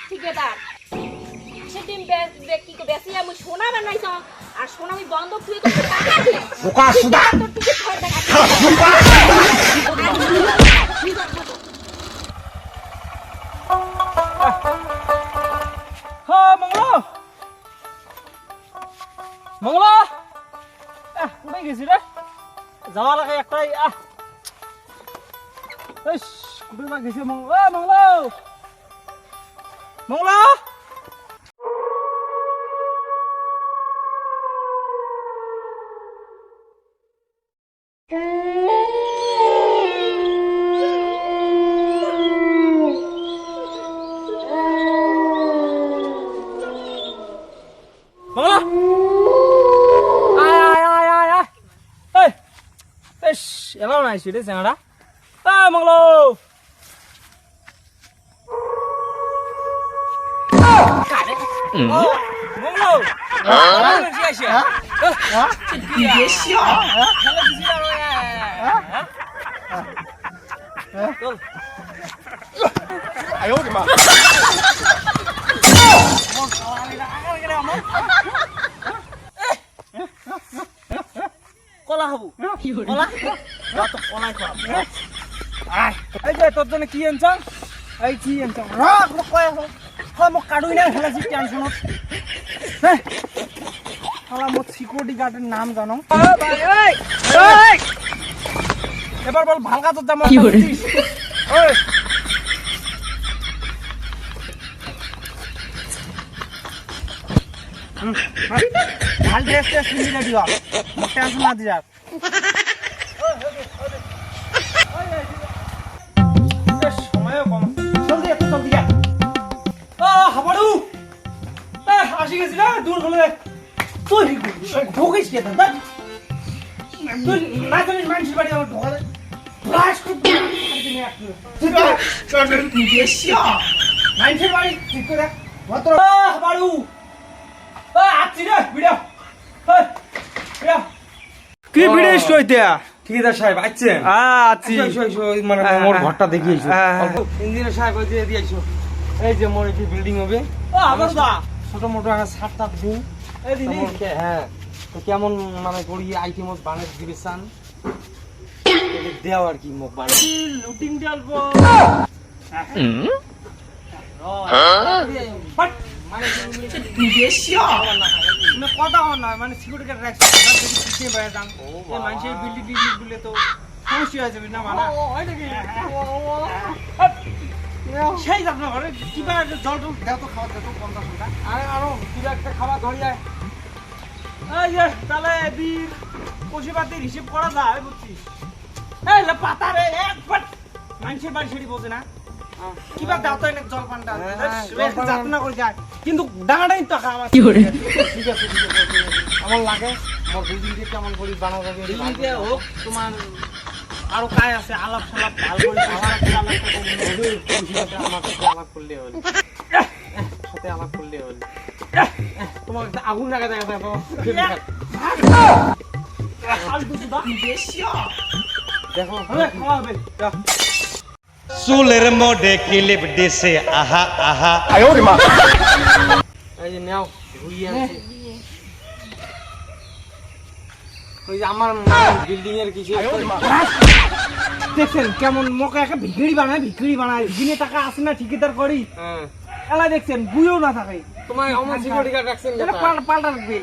ঠিকাদার সেদিন কি বেশি আমি সোনা বানাইছ আর সোনা আমি বন্ধ তুই তো টাকা দিলে বোকা সুদা তোর টিকিট ধরে দেখা হ্যাঁ মঙ্গল মঙ্গল কোথায় গেছি রে যাওয়া লাগে একটাই কোথায় বা গেছি মঙ্গল মঙ্গল মঙ্গল এলাও নাই রে চেঙাড়া মঙ্গল কলা হবু কলা কলাই এই যে তোর জন্য কি আনছ এই কি আনছ কয় মোক কাড়ুই না ফেলাছি টেনশনত মোৰ সিকিউরিটি গার্ডের নাম জানো এবার বল ভাল কাজত যাম ভাল ড্রেস পিন্ধি দিবা মোক টেনশন না দিয়া সময় কম জলদি একটু জলদি যা হাবাড়ু আসি গেছি না দূর হলে তুই ঢোকিস কে দাদা তুই না জানিস মানুষের বাড়ি আমার ঢোকালে ফ্লাশ করতে মানুষের বাড়ি ঠিক করে হাবাড়ু আছি রে ভিডিও কি ভিডিও কইতে ঠিকাদার সাহেব আছেন আছি মানে মোর ঘরটা দেখিয়েছো ইঞ্জিনিয়ার সাহেব ওই যে দিয়েছো এই যে মোর একটি বিল্ডিং হবে আমার দা ছোট মোটো একটা সাত টাপ দিন এই দিদি হ্যাঁ তো কেমন মানে করি আইটেম বানাই দিবে চান দেও আর কি মুখ বানাই লুটিং ডালবো কথা না মানে সিকিউরিটি গার্ড রাখছে পিছিয়ে বাইরে যান এই মানুষের বিল্ডিং বিল্ডিং গুলো তো সমস্যা হয়ে যাবে না মানা সেই আপনার ঘরে কিবা জল টল দেও তো খাওয়া দেও তো 50 টাকা আরে আরো কিবা একটা খাবার ধরি যায় এই যে তাহলে বীর পশুপাতির হিসেব করা যায় বুঝছিস এই লে পাতা রে একবার মানুষের বাড়ি সেটি বোঝে না কিবা দাও তো এনে জল পানটা যাতনা করে যায় কিন্তু ডাঙাটাই টাকা আমার ঠিক আছে আমার লাগে আমার বিল্ডিং কেমন করি বানানো যাবে বিল্ডিংতে হোক তোমার আরো কাজ আছে আলাপ সালাপ ভালো করে আমার একটা আমার সাথে আলাপ করলে হল সাথে আলাপ করলে হল তোমার আগুন লাগা দেখা দেখো দেখো খাওয়া হবে চুলের মধ্যে ক্লিপ দিছে আহা আহা এই যে নাও ঘুরিয়ে আছে ওই যে আমার বিল্ডিং এর কিছু দেখছেন কেমন মোকে একটা ভিখারি বানায় দিনে টাকা আসে না ঠিকাদার করি হ্যাঁ এলা দেখছেন বুঝেও না থাকে তোমার আমার সিকিউরিটি গার্ড রাখছেন এটা পাল্টা রাখবে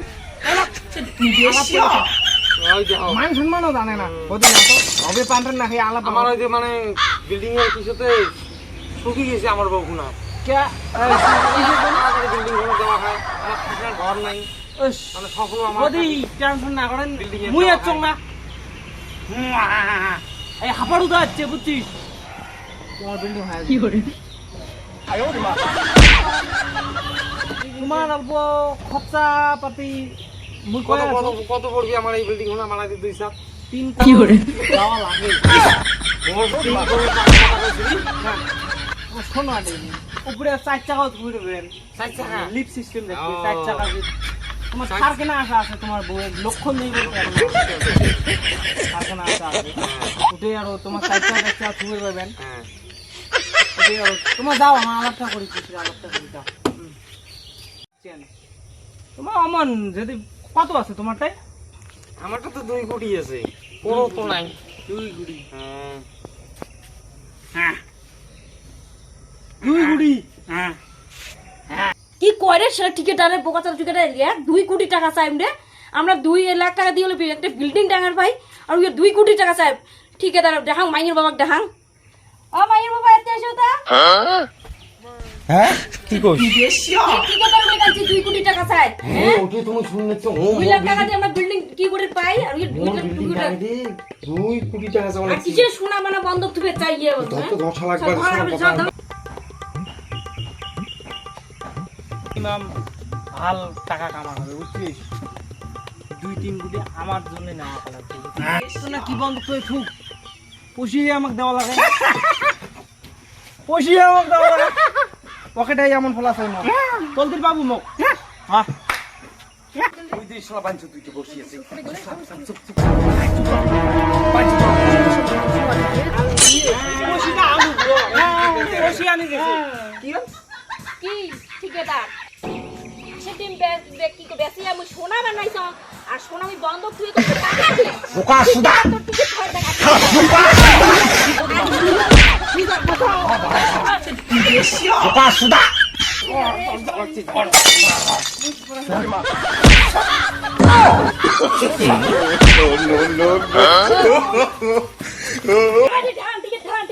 ওই যে মান সম্মানও জানে না ওদের না তো হবে পান্টার না খেয়ে আলাপ আমার ওই যে মানে বিল্ডিং এর কিছুতে শুকিয়ে গেছে আমার বউগুনা বিল্ডিং ঘর দেওয়া হয় আমার থাকার ঘর নাই মানে সকল আমার যদি টেনশন না করেন Building এর মুই দেওয়া আর চল না এই হাঁপাড়ু তো আছে বুঝছিস তোমার বিল্ডিং হয় কি করে তোমার অল্প খরচা পাতি মুই কত কয় কত কত পড়বি আমার এই বিল্ডিং গুলো মানাতে দুই সাত তিন কি করে যাওয়া লাগে মোর 3 করে টাকা কইছিলি শোনো আরে উপরে 4 টাকা ঘুরবেন 4 টাকা লিপ সিস্টেম দেখতে 4 টাকা তোমার কার কেনা আশা আছে তোমার বউয়ের লক্ষণ নেই বলতে সার কেনা আশা আছে উঠে আর তোমার চারটা বাচ্চা তুমি পাবেন হ্যাঁ উঠে আর তোমার যাও আমার আলাপটা করি আলাপটা করি যাও চেন তোমার অমন যদি কত আছে তোমারটাই আমারটা তো 2 কোটি আছে কোনো তো নাই 2 কোটি হ্যাঁ হ্যাঁ 2 কোটি হ্যাঁ কি করে সেটা ঠিকাদারের বোকাচার ঠিকাদার 2 কোটি টাকা চাই রে আমরা 2 লাখ টাকা দিয়ে হলে একটা বিল্ডিং ডাঙার ভাই আর ওই 2 কোটি টাকা চাই ঠিকাদার দেখাং মাইনের বাবাকে দেখাং ও মাইনের বাবা এতে এসো তা হ্যাঁ কি কইছ ঠিকাদার বলে কাছে 2 কোটি টাকা চাই হ্যাঁ ওটা তুমি শুনছো 2 লাখ টাকা দিয়ে আমরা বিল্ডিং কি করে পাই আর ওই 2 লাখ বিল্ডিং টাকা গাড়ি 2 কোটি টাকা আর চাওয়া কিসের সোনা মানে বন্ধক তুলে চাইয়ে বলতো তো 10 লাখ টাকা ইমাম ভাল টাকা কামানো হবে বুঝছিস 2-3 কোটি আমার জন্য নেওয়া লাগবে তো না কি বন্ধ তুই ঠুক পুষিয়ে আমাকে দেওয়া লাগে পুষিয়ে আমাকে দেওয়া লাগে পকেটে এমন ফলা চাই না জলদি বাবু মোক হ্যাঁ তুই দিস না বাঞ্চ তুই তো বসিয়েছিস পুষিটা আলু ব্রো পুষি আনি গেছে কি কি ঠিকাদার সেদিন ব্যক্তিকে বেশি আমি সোনা বানাইছ আর সোনা আমি বন্ধক তুই টাকা দিয়ে বোকা সুদা তোর টিকিট ধরে দেখা বোকা সুদা টিকিট ধান টিকিট ধান